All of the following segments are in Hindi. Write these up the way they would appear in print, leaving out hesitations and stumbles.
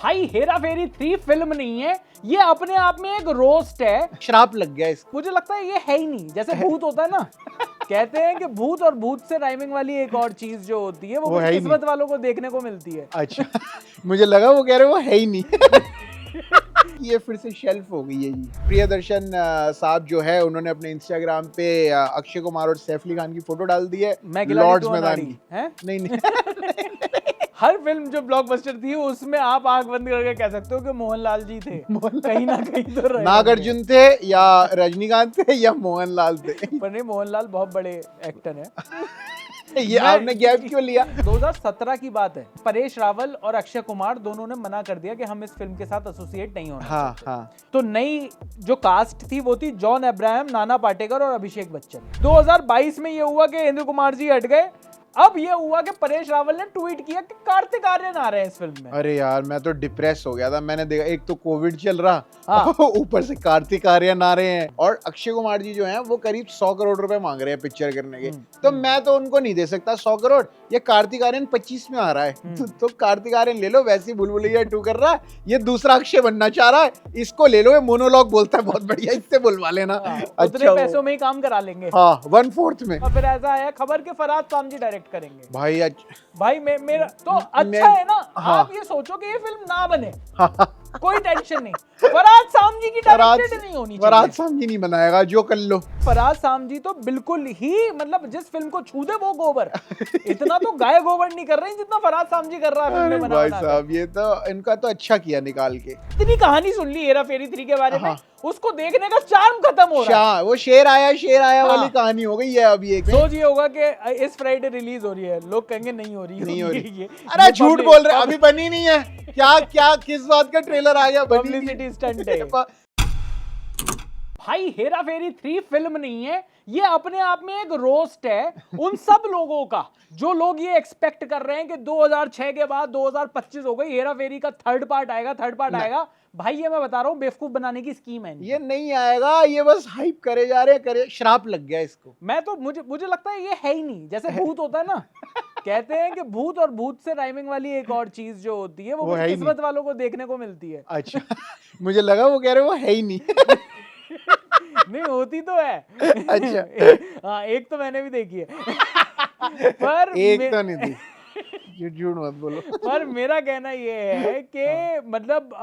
भाई हेरा फेरी 3 फिल्म नहीं है, ये अपने आप में एक रोस्ट है। श्राप लग गया इसको। मुझे लगता है ये है ही नहीं, जैसे भूत होता है ना। कहते हैं कि भूत और भूत से राइमिंग वाली एक और चीज जो होती है वो है ही किस्मत वालों को देखने को मिलती है। अच्छा मुझे लगा वो कह रहे वो है ही नहीं। ये फिर से शेल्फ हो गई है जी। प्रियदर्शन साहब जो है उन्होंने अपने इंस्टाग्राम पे अक्षय कुमार और सैफ अली खान की फोटो डाल दी है लॉर्ड्स मैदान की। नहीं नहीं हर फिल्म जो ब्लॉकबस्टर थी उसमें आप आंख बंद करके कह सकते हो कि मोहनलाल जी थे। कहीं ना कहीं तो रहे नागार्जुन थे या रजनीकांत थे या मोहनलाल थे। पर नहीं, मोहनलाल बहुत बड़े एक्टर हैं। ये आपने गैप क्यों लिया? 2017 की बात है। परेश रावल और अक्षय कुमार दोनों ने मना कर दिया कि हम इस फिल्म के साथ एसोसिएट नहीं होना चाहते। हाँ। तो नई जो कास्ट थी वो थी जॉन अब्राहम, नाना पाटेकर और अभिषेक बच्चन। 2022 में ये हुआ कि इंद्र कुमार जी हट गए। अब ये हुआ कि परेश रावल ने ट्वीट किया कि कार्तिक आर्यन आ रहे हैं इस फिल्म में। अरे यार मैं तो डिप्रेस हो गया था। मैंने देखा एक तो कोविड चल रहा, हाँ। ऊपर से कार्तिक आर्यन आ रहे हैं और अक्षय कुमार जी जो हैं वो करीब 100 करोड़ रुपए मांग रहे हैं पिक्चर करने के। तो मैं तो उनको नहीं दे सकता 100 करोड़। ये कार्तिक आर्यन 25 में आ रहा है तो कार्तिक आर्यन ले लो। वैसे ही बुलबुलैया 2 कर रहा है, ये दूसरा अक्षय बनना चाह रहा है, इसको ले लो। ये मोनोलॉग बोलता है बहुत बढ़िया, इससे बुलवा लेना। उतने पैसों में ही काम करा लेंगे। हाँ 1/4 में। और फिर ऐसा आया खबर के फरहाद सामजी डायरेक्ट करेंगे। भाई मेरा तो अच्छा है ना। हाँ। आप ये सोचो कि ये फिल्म ना बने, कोई टेंशन नहीं। फरहाद सामजी की डायरेक्टेड नहीं होनी चाहिए। फरहाद सामजी नहीं बनाएगा, जो कर लो। फरहाद सामजी तो बिल्कुल ही मतलब जिस फिल्म को छू दे वो गोबर। इतना तो गाय गोबर नहीं कर रहे हैं जितना फरहाद सामजी कर रहा है फिल्म में बना भाई बना साहब ये तो इनका तो अच्छा किया निकाल के। इतनी कहानी सुन ली हेरा फेरी 3 के बारे में, उसको देखने का चार्म खत्म हो रहा है। वो शेर आया वाली कहानी हो गई है अब ये। सोच ये होगा कि इस फ्राइडे रिलीज हो रही है, लोग कहेंगे नहीं हो रही। अरे झूठ बोल रहे, अभी बनी नहीं है। क्या किस बात का ट्रेलर आ गया? पब्लिसिटी स्टंट है। भाई हेरा फेरी 3 फिल्म नहीं है, ये अपने आप में एक रोस्ट है उन सब लोगों का जो लोग ये एक्सपेक्ट कर रहे हैं कि 2006 के बाद 2025 हो गई, हेरा फेरी का थर्ड पार्ट आएगा। भाई ये मैं बता रहा हूँ बेवकूफ बनाने की स्कीम है। ये नहीं आएगा, ये बस हाइप करे जा रहे हैं। श्राप लग गया इसको। मैं तो मुझे लगता है ये है ही नहीं, जैसे भूत होता है ना। कहते हैं कि भूत और भूत से राइमिंग वाली एक और चीज जो होती है वो किस्मत वालों को देखने को मिलती है। अच्छा मुझे लगा वो कह रहे वो है ही नहीं। नहीं होती तो है। अच्छा हाँ एक तो मैंने भी देखी है। पर एक तो नहीं थी, झूठ मत बोलो। पर मेरा कहना ये है कि मतलब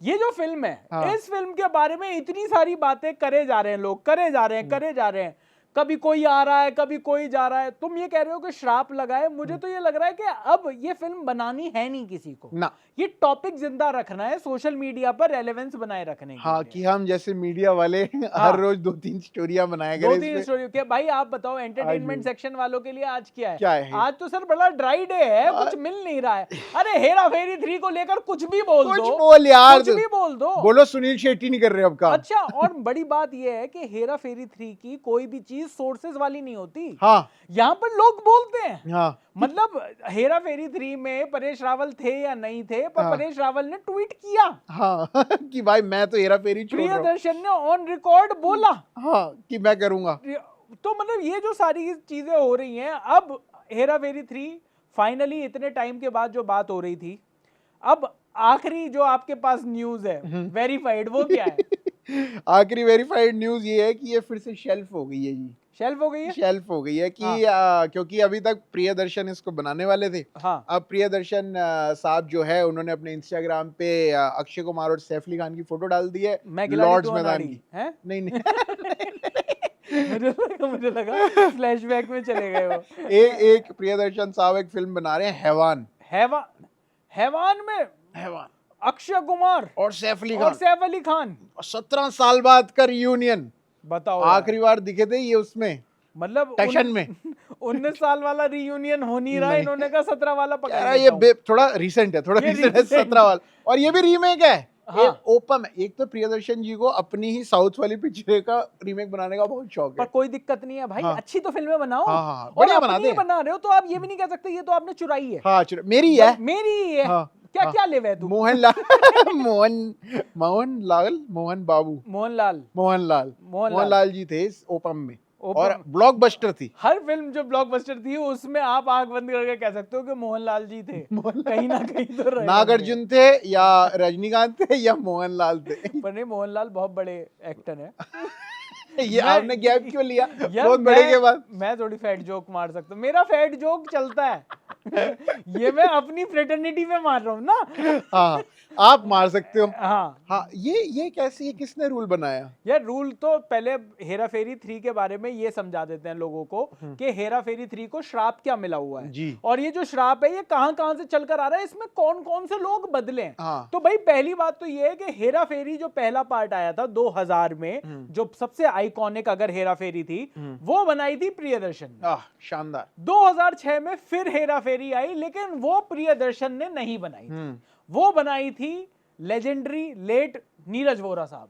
ये जो फिल्म है, इस फिल्म के बारे में इतनी सारी बातें करे जा रहे हैं लोग, करे जा रहे हैं। कभी कोई आ रहा है, कभी कोई जा रहा है। तुम ये कह रहे हो कि श्राप लगा है, मुझे तो ये लग रहा है कि अब ये फिल्म बनानी है नहीं किसी को ना। ये टॉपिक जिंदा रखना है, सोशल मीडिया पर रेलेवेंस बनाए रखने के लिए। कि हम जैसे मीडिया वाले हर रोज 2-3 स्टोरियां बनाया करें। 2-3 स्टोरी क्या भाई? आप बताओ एंटरटेनमेंट सेक्शन वालों के लिए आज क्या है? आज तो सर बड़ा ड्राई डे है, कुछ मिल नहीं रहा है। अरे हेरा फेरी 3 को लेकर कुछ भी बोल दो, कुछ भी बोल दो। बोलो सुनील शेट्टी नहीं कर रहे अब का। अच्छा, और बड़ी बात यह है कि हेरा फेरी 3 की कोई भी चीज सोर्सेज वाली नहीं होती। यहाँ पर लोग बोलते हैं। मतलब हेरा फेरी 3 में परेश रावल थे या नहीं थे, पर परेश रावल ने ट्वीट किया कि भाई मैं तो हेरा फेरी छोड़ रहा हूं। प्रियदर्शन ने ऑन रिकॉर्ड बोला कि मैं करूंगा। तो मतलब ये जो सारी चीजें हो रही हैं, अब हेरा फेरी 3 फाइनली इतने टाइम के बाद जो बात हो रही थी, अब आखिरी जो आपके पास न्यूज है वेरीफाइड, वो क्या है? आखिरी वेरीफाइड न्यूज ये है कि ये फिर से शेल्फ हो गई है जी। शेल्फ हो गई है कि क्योंकि अभी तक प्रियदर्शन इसको बनाने वाले थे। अब प्रियदर्शन साहब जो है उन्होंने अपने इंस्टाग्राम पे अक्षय कुमार और सैफ अली खान की फोटो डाल दी है लॉर्ड्स मैदान की। नहीं मुझे लगा फ्लैशबैक में चले गए वो। एक प्रियदर्शन साहब एक फिल्म बना रहे हैं हैवान में अक्षय कुमार और सैफ अली खान 17 साल बाद का रियूनियन। बताओ आखिरी बार दिखे थे ये उसमें, मतलब टशन में। 19 साल वाला रियूनियन हो नहीं रहा, इन्होंने कहा 17 वाला पकड़। ये थोड़ा रिसेंट है 17 वाला, और ये भी रीमेक है। ओपन है। एक तो प्रियदर्शन जी को अपनी ही साउथ वाली पिक्चर का रीमेक बनाने का बहुत शौक है। पर कोई दिक्कत नहीं है भाई, अच्छी तो फिल्में बनाओ। बढ़िया बनाते हैं। बना रहे हो तो आप ये भी नहीं कह सकते ये तो आपने चुराई है। मेरी है। क्या ले तू? मोहनलाल जी थे इस ओपम में। और ब्लॉकबस्टर थी। हर फिल्म जो ब्लॉकबस्टर थी उसमें आप आंख बंद करके कह सकते हो कि मोहनलाल जी थे, कहीं ना कहीं तो रहे होंगे। नागार्जुन थे या रजनीकांत थे या मोहनलाल थे। पर नहीं, मोहनलाल बहुत बड़े एक्टर हैं। ये आपने गैप क्यों लिया यार बहुत बड़े के बाद? मैं थोड़ी फैट जोक मार सकता हूँ, मेरा फैट जोक चलता है। ये मैं अपनी फ्रेटर्निटी में मार रहा हूँ ना। हाँ आप मार सकते हो। हाँ हाँ ये कैसे, ये किसने रूल बनाया? यार रूल तो पहले हेरा फेरी 3 के बारे में ये समझा देते हैं लोगों को कि हेरा फेरी 3 को श्राप क्या मिला हुआ है जी। और ये जो श्राप है ये कहां कहां से चलकर आ रहा है, इसमें कौन कौन से लोग बदले हैं। हाँ। तो भाई पहली बात तो ये है कि हेरा फेरी जो पहला पार्ट आया था 2000 में, जो सबसे आइकॉनिक अगर हेरा फेरी थी वो बनाई थी प्रियदर्शन ने। शानदार। 2006 में फिर हेरा फेरी आई, लेकिन वो प्रियदर्शन ने नहीं बनाई थी, वो बनाई थी लेजेंडरी लेट नीरज वोरा साहब।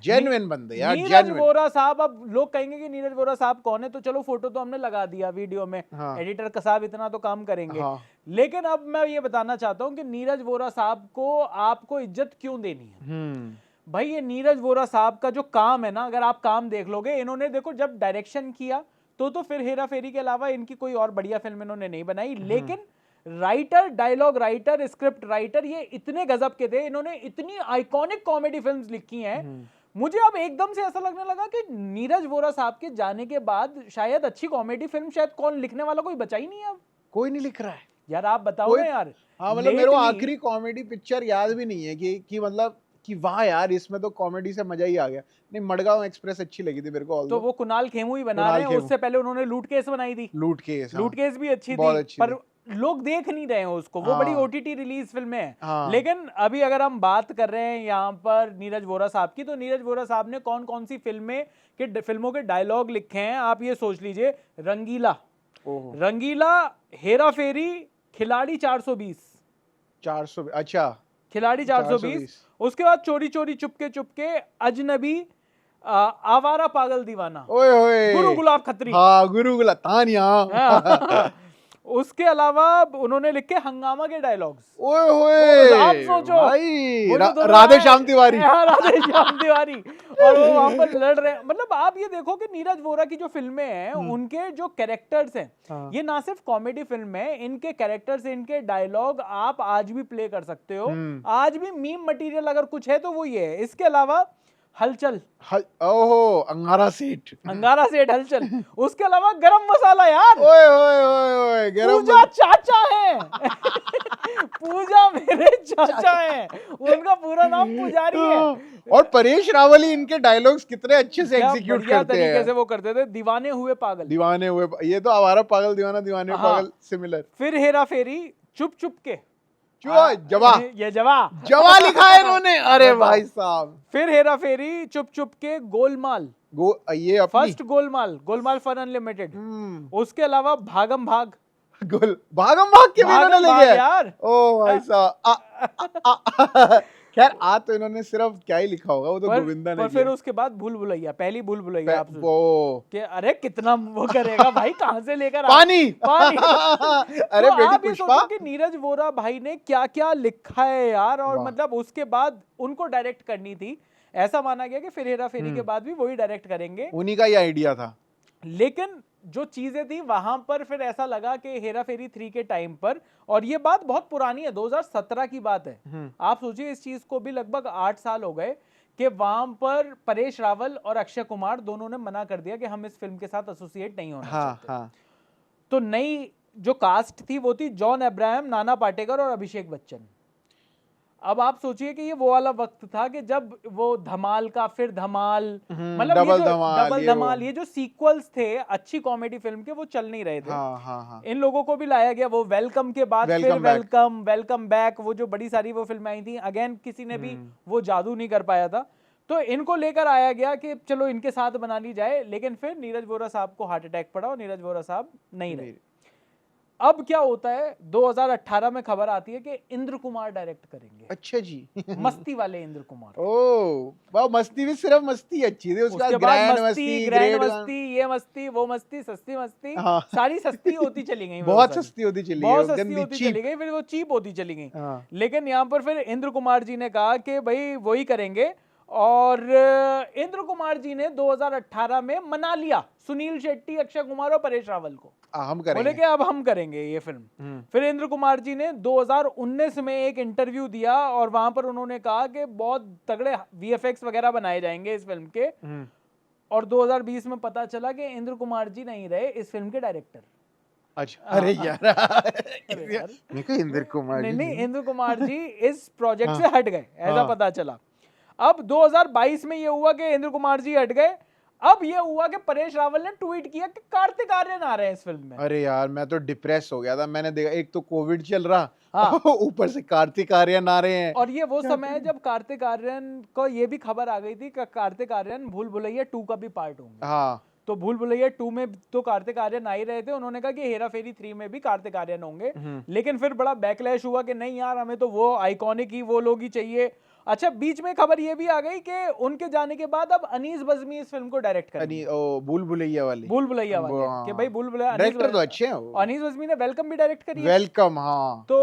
जेन्युइन बंदे यार, नीरज वोरा साहब। अब लोग कहेंगे कि नीरज वोरा साहब कौन है, तो चलो फोटो तो हमने लगा दिया वीडियो में। हाँ। एडिटर का साहब इतना तो काम करेंगे। हाँ। लेकिन अब मैं ये बताना चाहता हूं कि नीरज वोरा साहब को आपको इज्जत क्यों देनी है। भाई ये नीरज वोरा साहब का जो काम है ना, अगर आप काम देख लोगे, इन्होंने देखो जब डायरेक्शन किया तो फिर हेरा फेरी के अलावा इनकी कोई और बढ़िया फिल्म इन्होंने नहीं बनाई, लेकिन writer, dialogue writer, script writer ये इतने गजब के थे, इन्होंने इतनी आइकॉनिक कॉमेडी फिल्म्स लिखी हैं। मुझे अब एकदम से ऐसा लगने लगा कि नीरज वोरा साहब के जाने के बाद शायद अच्छी कॉमेडी फिल्म शायद कौन लिखने वाला कोई बचा ही नहीं है अब। कोई नहीं लिख रहा है यार, आप बताओ ना यार। हाँ मतलब मेरे को आखिरी कॉमेडी पिक्चर याद भी नहीं है कि मतलब कि वाह यार इसमें तो कॉमेडी से मजा ही आ गया। नहीं, मडगांव एक्सप्रेस अच्छी लगी थी मेरे को। तो वो कुणाल खेमू ही बना रहे हैं, उससे पहले उन्होंने लूट केस बनाई थी। लूट केस भी अच्छी थी, पर लोग देख नहीं रहे हैं उसको। वो बड़ी ओटीटी रिलीज फिल्में हैं। लेकिन अभी अगर हम बात कर रहे हैं यहाँ पर नीरज वोरा साहब की, तो नीरज वोरा साहब ने कौन कौन सी फिल्मों के डायलॉग लिखे हैं आप ये सोच लीजिए। रंगीला, हेरा फेरी, खिलाड़ी 420, अच्छा खिलाड़ी 420। उसके बाद चोरी चोरी चुपके चुपके, अजनबी, आवारा पागल दीवाना, गुरु गुलाब खत्री। हाँ, गुरु गुलाब तानिया। उसके अलावा उन्होंने लिखे हंगामा के डायलॉग्स। ओए होए, आप सोचो भाई, राधे श्याम तिवारी। राधे श्याम तिवारी, और वो वहां पर लड़ रहे हैं। मतलब आप ये देखो कि नीरज वोरा की जो फिल्में हैं उनके जो कैरेक्टर्स हैं, ये ना सिर्फ कॉमेडी फिल्म है, इनके कैरेक्टर्स, इनके डायलॉग आप आज भी प्ले कर सकते हो। आज भी मीम मटेरियल अगर कुछ है तो वो ये है। इसके अलावा हलचल, ओहो, अंगारा सेठ, हलचल। उसके अलावा गरम मसाला यार। ओए ओए ओए, पूजा चाचा है। पूजा मेरे चाचा है, उनका पूरा नाम पुजारी है। और परेश रावल ही इनके डायलॉग्स कितने अच्छे से एग्जीक्यूट करते हैं। कैसे वो करते थे। दीवाने हुए पागल, ये तो आवारा पागल दीवाना, दीवाने पागल सिमिलर। फिर हेरा फेरी, चुप चुप के, जवा लिखा है इन्होंने। अरे भाई साहब। फिर हेरा फेरी, चुप चुप के, गोलमाल, ये फर्स्ट गोलमाल फन अनलिमिटेड। उसके अलावा भागम भाग के भी इन्होंने ले गया यार। ओ भाई साहब। खैर तो इन्होंने सिर्फ क्या ही लिखा होगा, वो तो गोविंदा ने। फिर उसके बाद भूल भुलैया, पहली भूल भुलैया। आप कि अरे कितना वो करेगा भाई, कहां से लेकर पानी। अरे तो बेटी पुष्पा कि नीरज वोरा भाई ने क्या क्या लिखा है यार। और मतलब उसके बाद उनको डायरेक्ट करनी थी, ऐसा माना गया कि फिर हेरा फेरी के बाद भी वही डायरेक्ट करेंगे, उन्हीं का ही आइडिया था। लेकिन जो चीजें थी वहां पर फिर ऐसा लगा कि हेरा फेरी 3 के टाइम पर, और ये बात बहुत पुरानी है, 2017 की बात है। आप सोचिए इस चीज को भी लगभग 8 साल हो गए कि वहां पर परेश रावल और अक्षय कुमार दोनों ने मना कर दिया कि हम इस फिल्म के साथ एसोसिएट नहीं होना चाहते। तो नई जो कास्ट थी वो थी जॉन अब्राहम, नाना पाटेकर और अभिषेक बच्चन। अब आप सोचिए कि ये वो वाला वक्त था कि जब वो धमाल का फिर धमाल, मतलब डबल धमाल, ये जो सीक्वल्स थे अच्छी कॉमेडी फिल्म के, वो चल नहीं रहे थे। इन लोगों को भी लाया गया। वो वेलकम के बाद फिर वेलकम बैक, वो जो बड़ी सारी वो फिल्में आई थी, अगेन किसी ने भी वो जादू नहीं कर पाया था। तो इनको लेकर आया गया कि चलो इनके साथ बना ली जाए, लेकिन फिर नीरज वोरा साहब को हार्ट अटैक पड़ा और नीरज वोरा साहब नहीं रहे। अब क्या होता है, 2018 में खबर आती है कि इंद्र कुमार डायरेक्ट करेंगे। अच्छा जी। मस्ती वाले इंद्र कुमार। वाह, मस्ती भी सिर्फ मस्ती अच्छी थी। उसके बाद ग्रैंड मस्ती, ये मस्ती, वो मस्ती, सस्ती मस्ती, सारी सस्ती होती चली गई। बहुत सस्ती होती चली गई, फिर वो चीप होती चली गई। लेकिन यहाँ पर फिर इंद्र कुमार जी ने कहा कि भाई वही करेंगे, और इंद्र कुमार जी ने 2018 में मना लिया सुनील शेट्टी, अक्षय कुमार और परेश रावल को। हम बोले करेंगे। कि अब हम करेंगे ये फिल्म। फिर इंद्र कुमार जी ने 2019 में एक इंटरव्यू दिया और वहां पर उन्होंने कहा कि बहुत तगड़े वीएफएक्स वगैरह बनाए जाएंगे इस फिल्म के। और 2020 में पता चला कि इंद्र कुमार जी नहीं रहे इस फिल्म के डायरेक्टर। अच्छा, अरे यार मैं कहा इंद्र कुमार जी नहीं, इंद्र कुमार जी इस प्रोजेक्ट से हट गए, ऐसा पता चला। अब 2022 में ये हुआ कि इंद्र कुमार जी हट गए। अब ये हुआ कि परेश रावल ने ट्वीट किया कि कार्तिक आर्यन आ रहे हैं इस फिल्म में। अरे यार मैं तो डिप्रेस हो गया था, मैंने देखा एक तो कोविड चल रहा, हाँ। ऊपर से कार्तिक आर्यन आ रहे हैं। और ये वो समय है जब कार्तिक आर्यन को ये भी खबर आ गई थी कि कार्तिक आर्यन भूल भुलैया 2 का भी पार्ट होंगे। हाँ, तो भूल भुलैया 2 में तो कार्तिक आर्यन आ ही रहे थे। उन्होंने कहा कि हेरा फेरी 3 में भी कार्तिक आर्यन होंगे। लेकिन फिर बड़ा बैकलैश हुआ कि नहीं यार, हमें तो वो आइकॉनिक ही वो लोग ही चाहिए। अच्छा, बीच में खबर ये भी आ गई कि उनके जाने के बाद अब अनीस बज़मी इस फिल्म को डायरेक्ट करेंगे। भूल भुलैया वाली, भूल भुलैया वाले हाँ। कि भाई भूल भुलैया डायरेक्टर तो अच्छे हैं वो। अनीस बज़मी ने वेलकम भी डायरेक्ट करी है। वेलकम, हाँ। तो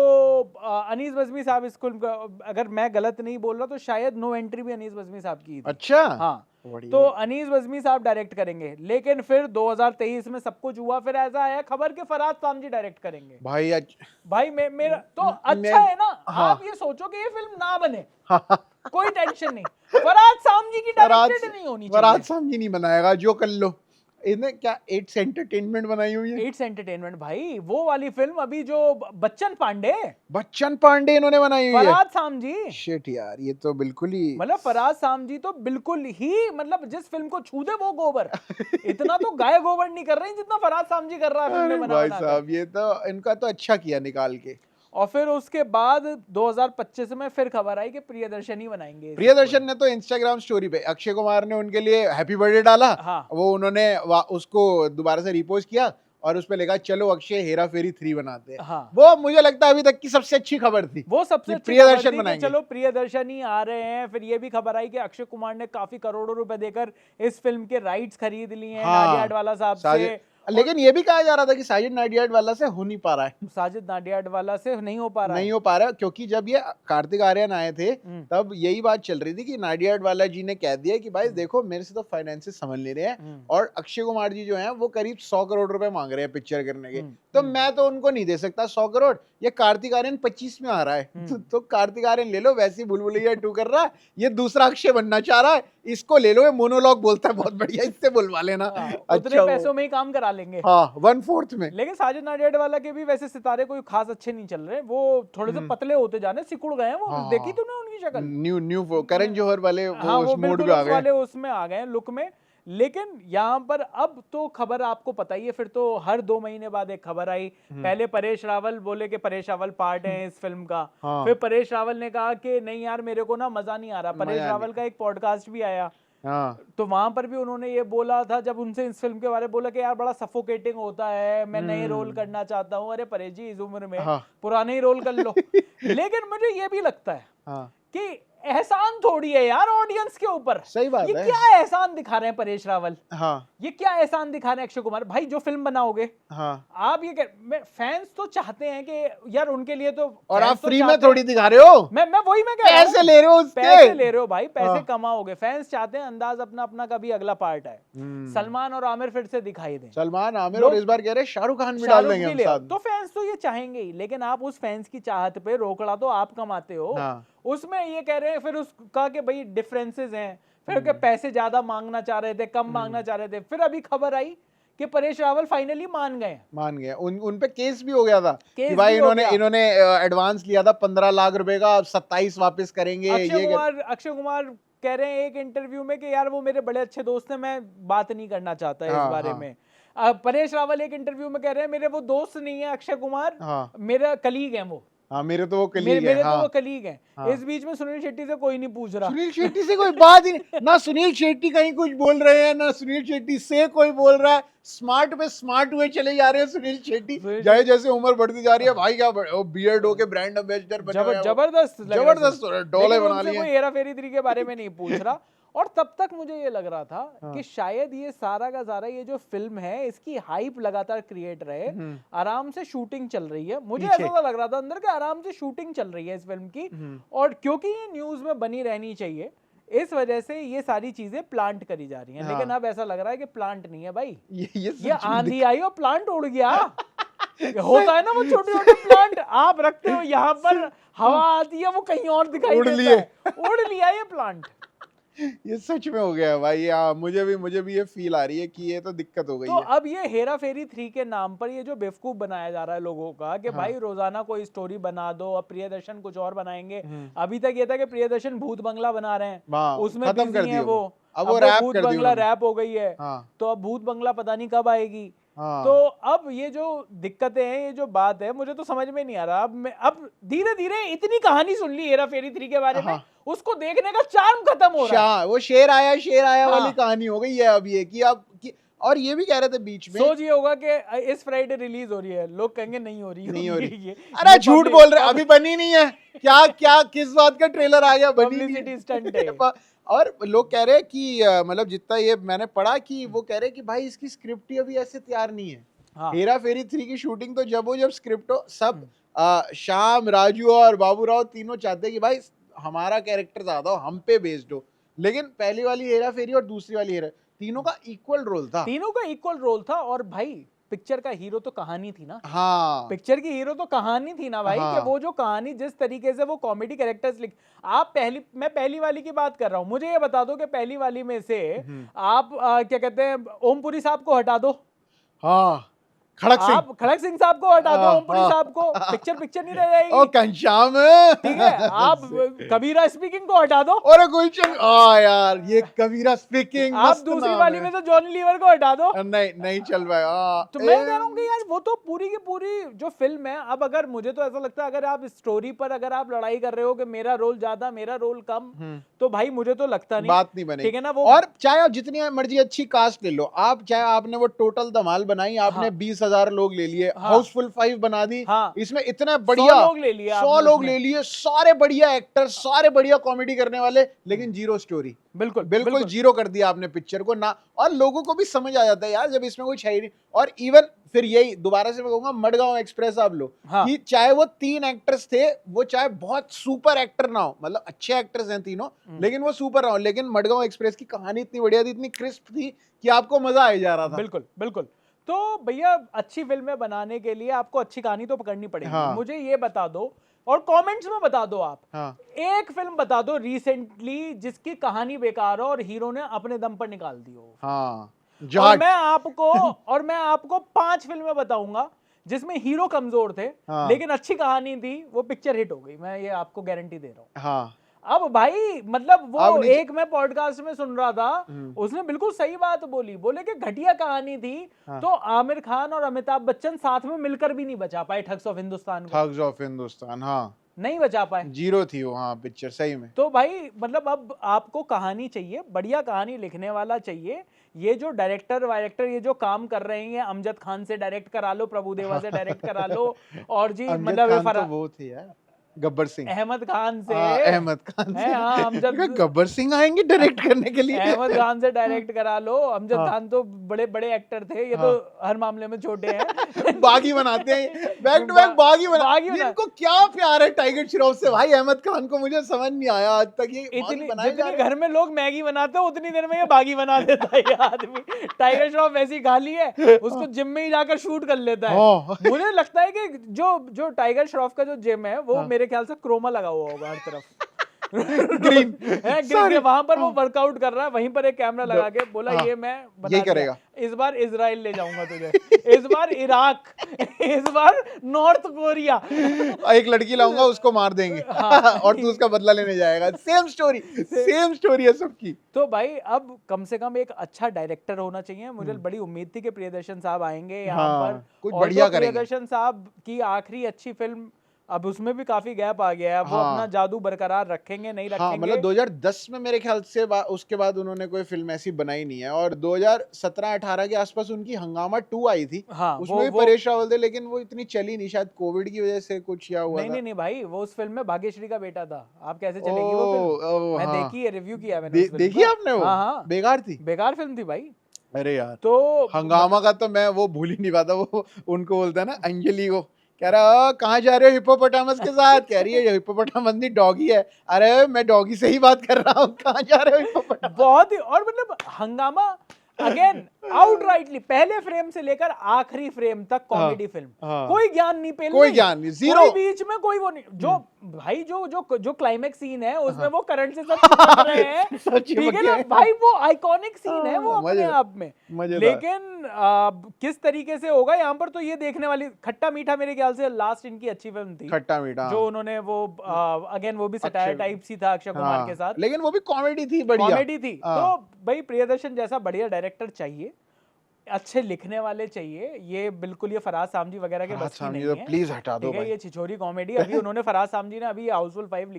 अनीस बज़मी साहब इस फिल्म का, अगर मैं गलत नहीं बोल रहा तो शायद नो एंट्री भी अनीस बज़मी साहब की थी। अच्छा, हाँ, तो अनीस बज़मी साहब डायरेक्ट करेंगे। लेकिन फिर 2023 में सब कुछ हुआ, फिर ऐसा आया खबर के फराज सामजी डायरेक्ट करेंगे। भाई मेरा तो अच्छा है ना। हाँ। आप ये सोचो कि ये फिल्म ना बने, कोई टेंशन नहीं, फराज सामजी की डायरेक्टेड नहीं होनी चाहिए। फराज सामजी नहीं बनाएगा, जो कर लो। इन्हें क्या एट्स एंटरटेनमेंट बनाई हुई है? एट्स एंटरटेनमेंट भाई, वो वाली फिल्म अभी जो बच्चन पांडे इन्होंने बनाई हुई है। फराज सामजी। शिट यार, ये तो बिल्कुल ही मतलब फराज सामजी तो बिल्कुल ही, मतलब जिस फिल्म को छू दे वो गोबर। इतना तो गाय गोबर नहीं कर रहे जितना फराज सामजी कर रहा है फिल्म में बना भाई बना साहब, ये तो इनका तो अच्छा किया निकाल के। और फिर उसके बाद 2025 में फिर खबर आई कि प्रियदर्शनी बनाएंगे। प्रियदर्शन ने तो इंस्टाग्राम स्टोरी पे अक्षय कुमार ने उनके लिए हैप्पी बर्थडे डाला। हाँ। वो उन्होंने उसको दोबारा से रिपोस्ट किया और उस पे लिखा चलो अक्षय हेरा फेरी 3 बनाते हैं। हाँ। वो मुझे लगता है अभी तक की सबसे अच्छी खबर थी। वो सबसे अच्छी प्रियदर्शन खबर थी बनाएंगे। कि चलो प्रियदर्शनी आ रहे हैं। फिर ये भी खबर आई कि अक्षय कुमार ने काफी करोड़ों रुपए देकर इस फिल्म के राइट्स खरीद लिए हैं नाडियाडवाला साहब से। लेकिन ये भी कहा जा रहा था कि साजिद नाडियाडवाला से हो नहीं पा रहा है। साजिद नाडियाडवाला से नहीं हो पा रहा है, क्योंकि जब ये कार्तिक आर्यन आए थे तब यही बात चल रही थी कि नाडियाडवाला जी ने कह दिया कि भाई देखो मेरे से तो फाइनेंसेस समझ ले रहे हैं और अक्षय कुमार जी जो हैं वो करीब 100 करोड़ रुपए मांग रहे हैं पिक्चर करने के, तो मैं तो उनको नहीं दे सकता 100 करोड़। ये कार्तिक आर्यन 25 में आ रहा है तो कार्तिक आर्यन ले लो, वैसे ही भूल भुलैया 2 कर रहा है, ये दूसरा अक्षय बनना चाह रहा है, इसको ले लो, ये मोनोलॉग बोलता है बहुत बढ़िया, इससे बुलवा लेना। उतने पैसों में ही काम करा लेंगे। हाँ, 1/4 में। लेकिन साजिद नाडियाडवाला के भी वैसे सितारे कोई खास अच्छे नहीं चल रहे, वो थोड़े से पतले होते जा रहे, सिकुड़ गए हैं वो। देखी तूने उनकी शक्ल? न्यू करण जौहर वाले हाँ, वो मोड में आ गए वाले उसमें आ गए लुक में। लेकिन यहाँ पर अब तो खबर आपको पता ही है, फिर तो हर 2 महीने बाद एक खबर आई। पहले परेश रावल बोले कि परेश रावल पार्ट है इस फिल्म का। फिर परेश रावल ने कहा कि नहीं यार मेरे को ना मजा नहीं आ रहा। परेश रावल का एक पॉडकास्ट भी आया, तो वहां पर भी उन्होंने ये बोला था जब उनसे इस फिल्म के बारे में बोला कि यार बड़ा सफोकेटिंग होता है, मैं नए रोल करना चाहता हूँ। अरे परेश जी, इस उम्र में पुराने ही रोल कर लो। लेकिन मुझे ये भी लगता है कि एहसान थोड़ी है यार ऑडियंस के ऊपर। सही बात ये है। क्या एहसान दिखा रहे हैं परेश रावल? हाँ। ये क्या एहसान दिखा रहे हैं अक्षय कुमार? भाई जो फिल्म बनाओगे, हाँ। आप ये फैंस तो चाहते हैं कि यार उनके लिए तो, और आप फ्री में थोड़ी दिखा रहे हो। मैं वही मैं कह रहा हूं, पैसे ले रहे हो उसके। पैसे ले रहे हो भाई, पैसे कमाओगे। फैंस चाहते हैं अंदाज अपना अपना का भी अगला पार्ट है। सलमान और आमिर फिर से दिखाई दें। सलमान, आमिर और इस बार कह रहे शाहरुख खान भी डाल देंगे हम साथ। तो फैंस तो ये चाहेंगे ही, लेकिन आप उस फैंस की चाहत पे रोकड़ा तो आप कमाते हो। उसमें ये कह रहे हैं फिर उसका कि भाई डिफरेंसेस हैं, फिर के पैसे ज्यादा मांगना चाह रहे थे, कम मांगना चाह रहे थे। फिर अभी खबर आई कि परेश रावल फाइनली मान गए। उन पे केस भी हो गया था कि भाई इन्होंने एडवांस लिया था 15 लाख रुपए का, अब 27 वापस करेंगे। अक्षय कुमार कह रहे हैं एक इंटरव्यू में कि यार वो मेरे बड़े अच्छे दोस्त हैं, मैं बात नहीं करना चाहता इस बारे में। परेश रावल एक इंटरव्यू में कह रहे हैं मेरे वो दोस्त नहीं है अक्षय कुमार, मेरा कलीग है वो। मेरे तो वो कलीग है। तो वो कलीग हैं। इस बीच में सुनील शेट्टी से कोई नहीं पूछ रहा। सुनील शेट्टी से कोई बात ही नहीं, ना सुनील शेट्टी कहीं कुछ बोल रहे हैं, ना सुनील शेट्टी से कोई बोल रहा है। स्मार्ट पे स्मार्ट हुए चले जा रहे हैं सुनील शेट्टी, जैसे जैसे उम्र बढ़ती जा रही है। भाई क्या बियर्ड होके ब्रांड एम्बेसडर बने, जबरदस्त डोले बना लिए। कोई हेरा फेरी 3 के बारे में नहीं पूछ रहा। और तब तक मुझे ये लग रहा था कि शायद ये सारा का सारा ये जो फिल्म है इसकी हाइप लगातार क्रिएट रहे। आराम से शूटिंग चल रही है, मुझे ऐसा लग रहा था अंदर के आराम से शूटिंग चल रही है इस फिल्म की। और क्योंकि ये न्यूज में बनी रहनी चाहिए, इस वजह से ये सारी चीजें प्लांट करी जा रही हैं। लेकिन अब ऐसा लग रहा है कि प्लांट नहीं है भाई, ये आंधी आई और प्लांट उड़ गया। होता है ना वो छोटे छोटे प्लांट आप रखते हो यहाँ पर, हवा आती है वो कहीं और दिखाई देता है, उड़ लिया ये प्लांट। ये सच में हो गया है भाई। मुझे भी ये फील आ रही है कि ये तो दिक्कत हो गई तो है। अब ये हेरा फेरी 3 के नाम पर ये जो बेवकूफ बनाया जा रहा है लोगों का कि भाई रोजाना कोई स्टोरी बना दो, अब प्रियदर्शन कुछ और बनाएंगे। अभी तक ये था कि प्रियदर्शन भूत बंगला बना रहे हैं, उसमें खत्म कर बिजी हैं दिया वो। अब वो रैप भूत कर दी बंगला उन्होंने। रैप हो गई है, तो अब भूत बंगला पता नहीं कब आएगी। तो अब ये जो दिक्कतें हैं, ये जो बात है, मुझे तो समझ में नहीं आ रहा। अब धीरे धीरे इतनी कहानी सुन ली हेरा फेरी 3 के बारे में, उसको देखने का चार्म खत्म हो रहा है। वो शेर आया वाली कहानी हो गई है अब ये कि अब और ये भी कह रहे थे बीच में, सोच ये होगा कि इस फ्राइडे रिलीज हो रही है, लोग कहेंगे नहीं हो रही। अरे झूठ बोल रहे, अभी बनी नहीं है। क्या किस बात का ट्रेलर आ गया, बनी नहीं पब्लिसिटी स्टंट है। और लोग कह रहे हैं कि मतलब जितना ये मैंने पढ़ा कि वो कह रहे हैं कि भाई इसकी स्क्रिप्ट ही अभी ऐसे तैयार नहीं है। हेरा फेरी 3 की शूटिंग तो जब स्क्रिप्ट हो, सब श्याम, राजू और बाबू राव तीनों चाहते हैं कि भाई हमारा कैरेक्टर ज्यादा हो, हम पे बेस्ड हो। लेकिन पहली वाली हेरा फेरी और दूसरी वाली हेरा, तीनों का इक्वल रोल था। और भाई पिक्चर का हीरो तो कहानी थी ना। पिक्चर की हीरो तो कहानी थी ना भाई। कि वो जो कहानी जिस तरीके से वो कॉमेडी कैरेक्टर्स मैं पहली वाली की बात कर रहा हूं। मुझे ये बता दो कि पहली वाली में से आप क्या कहते हैं, ओमपुरी साहब को हटा दो, खड़क सिंह साहब को हटा दो, ओमपुरी साहब को, पिक्चर नहीं रह जाएगी। ओ घनश्याम, ठीक है, आप कबीरा स्पीकिंग को हटा दो। और गुलशन, यार ये कबीरा स्पीकिंग, आप दूसरी वाली में तो जॉनी लीवर को हटा दो। नहीं चल पाएगा। तो मैं कह रहा हूँ कि यार वो तो पूरी की पूरी जो फिल्म है, अब अगर मुझे तो ऐसा लगता है अगर आप स्टोरी पर अगर आप लड़ाई कर रहे हो कि मेरा रोल ज्यादा मेरा रोल कम, तो भाई मुझे तो लगता नहीं, बात नहीं बनेगी, ठीक है ना। वो और चाहे आप जितनी मर्जी अच्छी कास्ट ले लो, आप चाहे आपने वो टोटल धमाल बनाई, आपने 20,000 लोग ले लिए, हाउसफुल 5 बना दी, इसमें इतने बढ़िया 100 लोग ले लिए, सारे बढ़िया एक्टर, सारे बढ़िया कॉमेडी करने वाले, लेकिन जीरो स्टोरी। बिल्कुल जीरो कर दिया आपने पिक्चर को ना। और लोगों को भी समझ आ जाता है यार जब इसमें कुछ है ही नहीं। और इवन फिर यही दोबारा से मैं कहूंगा, मडगांव एक्सप्रेस आप लो, कि चाहे वो 3 एक्टर्स थे, वो चाहे बहुत सुपर एक्टर ना हो, मतलब अच्छे एक्टर्स हैं तीनों, लेकिन वो सुपर ना हो, लेकिन मडगांव एक्सप्रेस की कहानी इतनी बढ़िया थी, इतनी क्रिस्प थी कि आपको मजा आ जा रहा था। बिल्कुल। तो भैया अच्छी फिल्में बनाने के लिए आपको अच्छी कहानी तो पकड़नी पड़ेगी। मुझे ये बता दो, और कमेंट्स में बता दो आप, एक फिल्म बता दो रिसेंटली जिसकी कहानी बेकार हो और हीरो ने अपने दम पर निकाल दी हो। और मैं आपको 5 फिल्में बताऊंगा जिसमें हीरो कमजोर थे, लेकिन अच्छी कहानी थी, वो पिक्चर हिट हो गई। मैं ये आपको गारंटी दे रहा हूँ। अब भाई मतलब वो एक मैं पॉडकास्ट में सुन रहा था, उसने बिल्कुल सही बात बोले कि घटिया कहानी थी, तो आमिर खान और अमिताभ बच्चन साथ में मिलकर भी नहीं बचा पाए ठग्स ऑफ हिंदुस्तान। नहीं बचा पाए, जीरो थी वो पिक्चर सही में। तो भाई मतलब अब आपको कहानी चाहिए, बढ़िया कहानी लिखने वाला चाहिए। ये जो डायरेक्टर ये जो काम कर रहे हैं, अमजद खान से डायरेक्ट करा लो, प्रभुदेवा से डायरेक्ट करा लो, और जी मतलब वो थे यार गब्बर सिंह, अहमद खान से गब्बर सिंह आएंगे डायरेक्ट करने के लिए, अहमद खान से डायरेक्ट करा लो। अमजद खान तो बड़े बड़े एक्टर थे, ये तो हर मामले में छोटे हैं। बागी बनाते हैं, बैक टू बैक बागी इनको क्या प्यार है टाइगर श्रॉफ से भाई। अहमद खान को मुझे समझ नहीं आया आज तक, ये जितने घर में लोग मैगी बनाते हैं उतनी देर में ये बागी बना देता है ये आदमी। टाइगर श्रॉफ वैसी गाली है, उसको जिम में ही जाकर शूट कर लेता है। मुझे लगता है कि जो टाइगर श्रॉफ का जो जिम है, वो मेरे ख्याल से क्रोमा लगा हुआ होगा हर तरफ, ग्रीन वहां पर वो वर्कआउट कर रहा है, वहीं पर एक कैमरा लगा के बोला ये मैं बता करेगा। इस बार इजराइल ले जाऊंगा तुझे, इस बार इराक, इस बार नॉर्थ कोरिया, एक लड़की लाऊंगा उसको मार देंगे और तू उसका बदला लेने जाएगा। सेम स्टोरी है सबकी। तो भाई अब कम से कम एक अच्छा डायरेक्टर होना चाहिए। मुझे बड़ी उम्मीद थी कि प्रियदर्शन साहब आएंगे यहाँ पर, कुछ बढ़िया करेंगे। प्रियदर्शन साहब की आखिरी अच्छी फिल्म, अब उसमें भी काफी गैप आ गया है। वो अपना जादू बरकरार रखेंगे नहीं रखेंगे। मतलब 2010 में मेरे ख्याल से उसके बाद उन्होंने कोई फिल्म ऐसी बनाई नहीं है। और 2017-18 के आसपास उनकी हंगामा 2 आई थी, उसमें भी परेश रावल थे, लेकिन वो इतनी चली नहीं, शायद कोविड की वजह से कुछ या हुआ। नहीं भाई, वो उस फिल्म में भाग्यश्री का बेटा था। आप कैसे चलेगी वो फिल्म? मैं देखी है, रिव्यू किया मैंने। देखी आपने वो? बेकार थी, बेकार फिल्म थी भाई। अरे यार, तो हंगामा का तो मैं वो भूल ही नहीं पाता। वो उनको बोलता है ना अंजलि को, कह रहा कहाँ जा रहे हो हिप्पोपोटामस के साथ, कह रही है हिप्पोपोटामस नहीं डॉगी है, अरे मैं डॉगी से ही बात कर रहा हूँ, कहाँ जा रहे हो हिप्पोपोटामस। बहुत ही, और मतलब हंगामा अगेन आउटराइटली पहले फ्रेम से लेकर आखिरी फ्रेम तक कॉमेडी फिल्म, कोई ज्ञान नहीं, पहले कोई ज्ञान नहीं, जीरो, कोई बीच में कोई वो नहीं, जो भाई जो क्लाइमेक्स सीन है उसमें वो करंट से सब चिपक रहे हैं, ठीक है ना भाई, वो आइकॉनिक सीन है वो अपने आप में, लेकिन किस तरीके से होगा यहाँ पर, तो ये देखने वाली। खट्टा मीठा मेरे ख्याल से लास्ट इनकी अच्छी फिल्म थी, खट्टा मीठा, जो उन्होंने वो अगेन वो भी सटायर टाइप सी था अक्षय कुमार के साथ, लेकिन वो भी कॉमेडी थी, बढ़िया कॉमेडी थी। तो भाई प्रियदर्शन जैसा बढ़िया डायरेक्टर चाहिए, अच्छे लिखने वाले चाहिए, ये बिल्कुल ये फराज सामजी वगैरह के बस की नहीं है, प्लीज हटा दो भाई, ये छिछोरी कॉमेडी। अभी उन्होंने फराज सामजी ने अभी हाउसफुल 5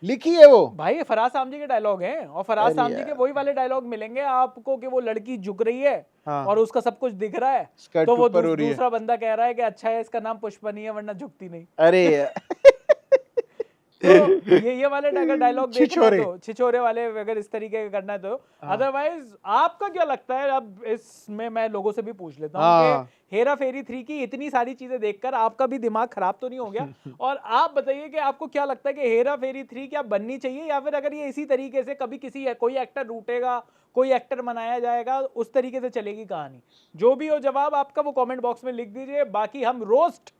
लिखी है वो भाई, फराज सामजी के डायलॉग हैं, और फराज सामजी के वही वाले डायलॉग मिलेंगे आपको कि वो लड़की झुक रही है और उसका सब कुछ दिख रहा है, तो वो दूसरा बंदा कह रहा है कि अच्छा है इसका नाम पुष्पा नहीं है वरना झुकती नहीं। अरे तो ये वाले अगर डायलॉग देखना तो छिछोरे वाले अगर इस तरीके का करना है तो, अदरवाइज आपका क्या लगता है? अब इसमें मैं लोगों से भी पूछ लेता हूँ कि हेरा फेरी 3 की इतनी सारी चीजें देखकर आपका भी दिमाग खराब तो नहीं हो गया? और आप बताइए कि आपको क्या लगता है कि हेरा फेरी 3 क्या बननी चाहिए, या फिर अगर ये इसी तरीके से कभी कोई एक्टर रूठेगा, कोई एक्टर बनाया जाएगा, उस तरीके से चलेगी कहानी? जो भी हो जवाब आपका वो कमेंट बॉक्स में लिख दीजिए। बाकी हम रोस्ट,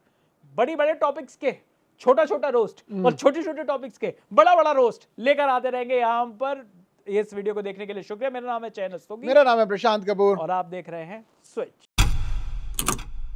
बड़ी बड़े टॉपिक्स के छोटा छोटा रोस्ट और छोटे छोटे टॉपिक्स के बड़ा बड़ा रोस्ट लेकर आते रहेंगे यहाँ पर। इस वीडियो को देखने के लिए शुक्रिया। मेरा नाम है चयन रस्तोगी, मेरा नाम है प्रशांत कपूर, और आप देख रहे हैं स्विच।